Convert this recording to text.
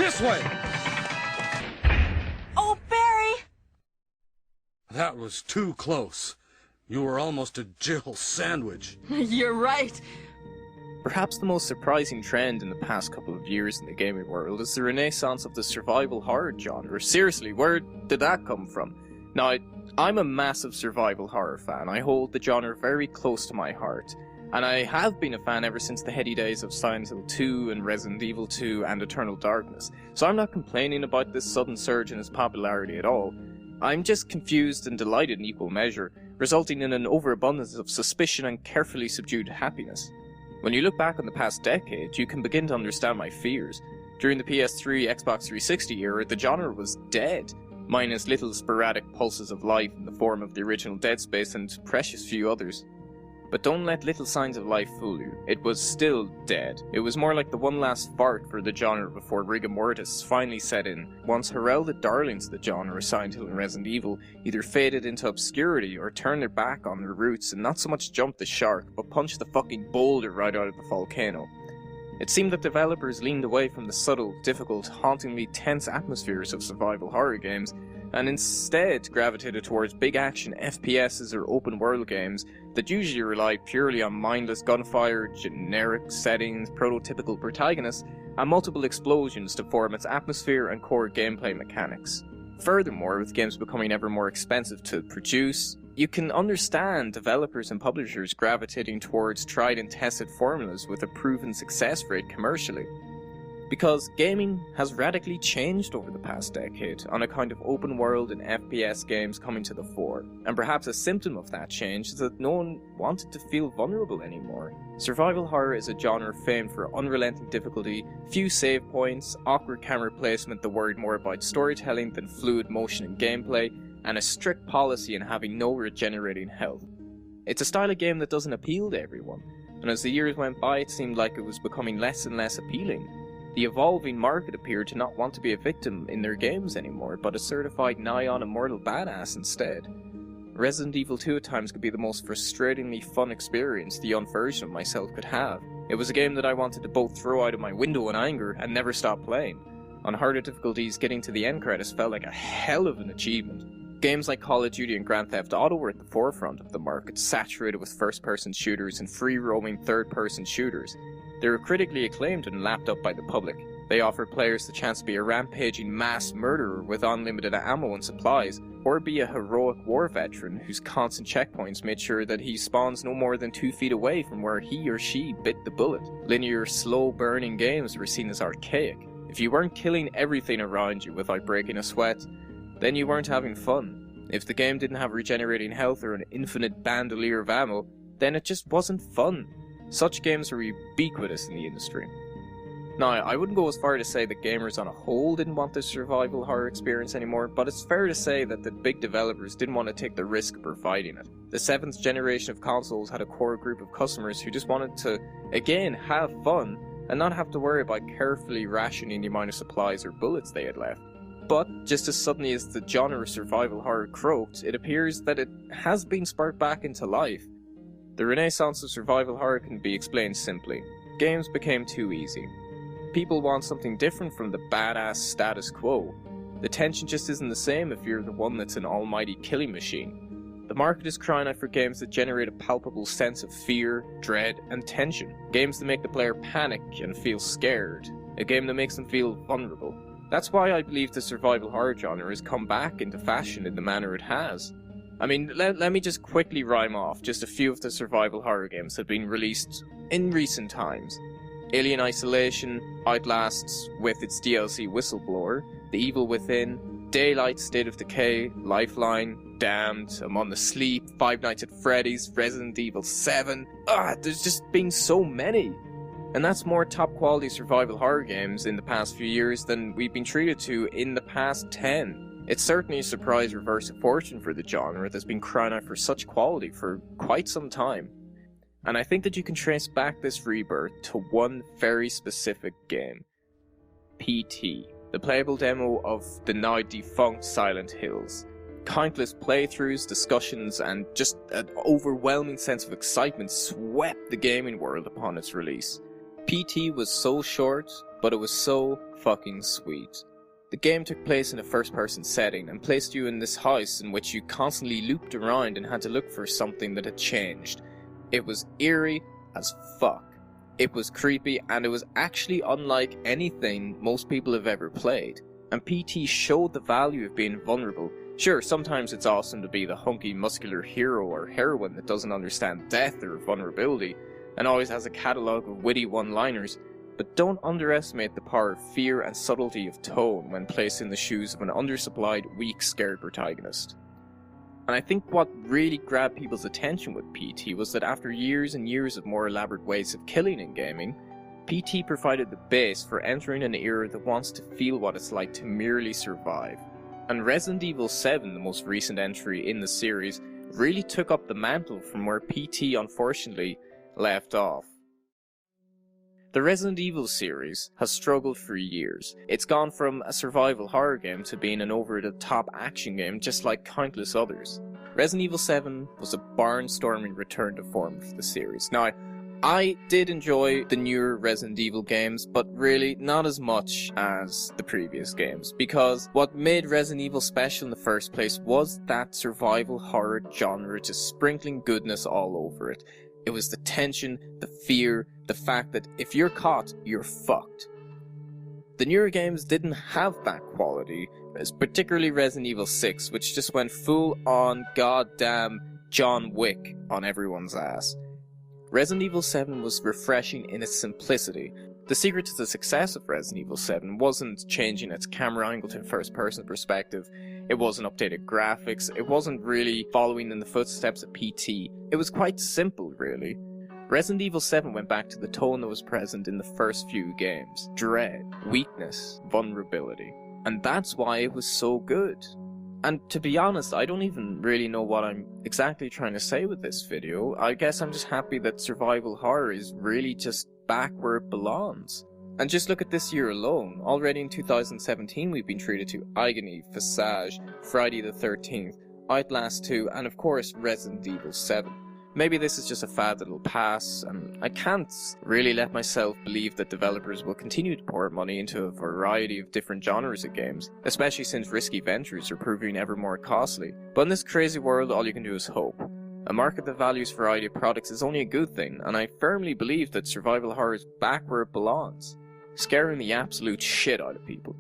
This way! Oh, Barry! That was too close. You were almost a Jill sandwich. You're right. Perhaps the most surprising trend in the past couple of years in the gaming world is the renaissance of the survival horror genre. Seriously, where did that come from? Now, I'm a massive survival horror fan. I hold the genre very close to my heart. And I have been a fan ever since the heady days of Silent Hill 2 and Resident Evil 2 and Eternal Darkness. So I'm not complaining about this sudden surge in its popularity at all. I'm just confused and delighted in equal measure, resulting in an overabundance of suspicion and carefully subdued happiness. When you look back on the past decade, you can begin to understand my fears. During the PS3, Xbox 360 era, the genre was dead, minus little sporadic pulses of life in the form of the original Dead Space and precious few others. But don't let little signs of life fool you. It was still dead. It was more like the one last fart for the genre before rigor mortis finally set in, once heralded darlings of the genre, Silent Hill and Resident Evil, either faded into obscurity or turned their back on their roots and not so much jumped the shark, but punched the fucking boulder right out of the volcano. It seemed that developers leaned away from the subtle, difficult, hauntingly tense atmospheres of survival horror games, and instead gravitated towards big action FPSs or open world games that usually rely purely on mindless gunfire, generic settings, prototypical protagonists, and multiple explosions to form its atmosphere and core gameplay mechanics. Furthermore, with games becoming ever more expensive to produce, you can understand developers and publishers gravitating towards tried and tested formulas with a proven success rate commercially. Because gaming has radically changed over the past decade, on a kind of open world and FPS games coming to the fore, and perhaps a symptom of that change is that no one wanted to feel vulnerable anymore. Survival horror is a genre famed for unrelenting difficulty, few save points, awkward camera placement that worried more about storytelling than fluid motion and gameplay, and a strict policy in having no regenerating health. It's a style of game that doesn't appeal to everyone, and as the years went by it seemed like it was becoming less and less appealing. The evolving market appeared to not want to be a victim in their games anymore, but a certified nigh-on immortal badass instead. Resident Evil 2 at times could be the most frustratingly fun experience the young version of myself could have. It was a game that I wanted to both throw out of my window in anger and never stop playing. On harder difficulties, getting to the end credits felt like a hell of an achievement. Games like Call of Duty and Grand Theft Auto were at the forefront of the market, saturated with first-person shooters and free-roaming third-person shooters. They were critically acclaimed and lapped up by the public. They offered players the chance to be a rampaging mass murderer with unlimited ammo and supplies, or be a heroic war veteran whose constant checkpoints made sure that he spawns no more than 2 feet away from where he or she bit the bullet. Linear, slow-burning games were seen as archaic. If you weren't killing everything around you without breaking a sweat, then you weren't having fun. If the game didn't have regenerating health or an infinite bandolier of ammo, then it just wasn't fun. Such games were ubiquitous in the industry. Now, I wouldn't go as far to say that gamers on a whole didn't want the survival horror experience anymore, but it's fair to say that the big developers didn't want to take the risk of providing it. The 7th generation of consoles had a core group of customers who just wanted to, again, have fun, and not have to worry about carefully rationing the amount of supplies or bullets they had left. But, just as suddenly as the genre of survival horror croaked, it appears that it has been sparked back into life. The renaissance of survival horror can be explained simply. Games became too easy. People want something different from the badass status quo. The tension just isn't the same if you're the one that's an almighty killing machine. The market is crying out for games that generate a palpable sense of fear, dread, and tension. Games that make the player panic and feel scared. A game that makes them feel vulnerable. That's why I believe the survival horror genre has come back into fashion in the manner it has. I mean, let me just quickly rhyme off just a few of the survival horror games that have been released in recent times. Alien Isolation, Outlast with its DLC Whistleblower, The Evil Within, Daylight, State of Decay, Lifeline, Damned, Among the Sleep, Five Nights at Freddy's, Resident Evil 7. There's just been so many. And that's more top quality survival horror games in the past few years than we've been treated to in the past 10. It's certainly a surprise reverse of fortune for the genre that's been crying out for such quality for quite some time. And I think that you can trace back this rebirth to one very specific game. PT, the playable demo of the now defunct Silent Hills. Countless playthroughs, discussions, and just an overwhelming sense of excitement swept the gaming world upon its release. PT was so short, but it was so fucking sweet. The game took place in a first-person setting and placed you in this house in which you constantly looped around and had to look for something that had changed. It was eerie as fuck. It was creepy, and it was actually unlike anything most people have ever played. And PT showed the value of being vulnerable. Sure, sometimes it's awesome to be the hunky, muscular hero or heroine that doesn't understand death or vulnerability, and always has a catalogue of witty one-liners, but don't underestimate the power of fear and subtlety of tone when placed in the shoes of an undersupplied, weak, scared protagonist. And I think what really grabbed people's attention with PT was that after years and years of more elaborate ways of killing in gaming, PT provided the base for entering an era that wants to feel what it's like to merely survive. And Resident Evil 7, the most recent entry in the series, really took up the mantle from where PT unfortunately left off. The Resident Evil series has struggled for years. It's gone from a survival horror game to being an over-the-top action game just like countless others. Resident Evil 7 was a barnstorming return to form for the series. Now, I did enjoy the newer Resident Evil games, but really not as much as the previous games, because what made Resident Evil special in the first place was that survival horror genre just sprinkling goodness all over it. It was the tension, the fear, the fact that if you're caught, you're fucked. The newer games didn't have that quality, particularly Resident Evil 6, which just went full on goddamn John Wick on everyone's ass. Resident Evil 7 was refreshing in its simplicity. The secret to the success of Resident Evil 7 wasn't changing its camera angle to a first-person perspective, it wasn't updated graphics, it wasn't really following in the footsteps of PT. It was quite simple, really. Resident Evil 7 went back to the tone that was present in the first few games. Dread, weakness, vulnerability. And that's why it was so good. And to be honest, I don't even really know what I'm exactly trying to say with this video. I guess I'm just happy that survival horror is really just back where it belongs. And just look at this year alone. Already in 2017 we've been treated to Agony, Visage, Friday the 13th, Outlast 2, and of course Resident Evil 7. Maybe this is just a fad that'll pass, and I can't really let myself believe that developers will continue to pour money into a variety of different genres of games, especially since risky ventures are proving ever more costly. But in this crazy world, all you can do is hope. A market that values variety of products is only a good thing, and I firmly believe that survival horror is back where it belongs, scaring the absolute shit out of people.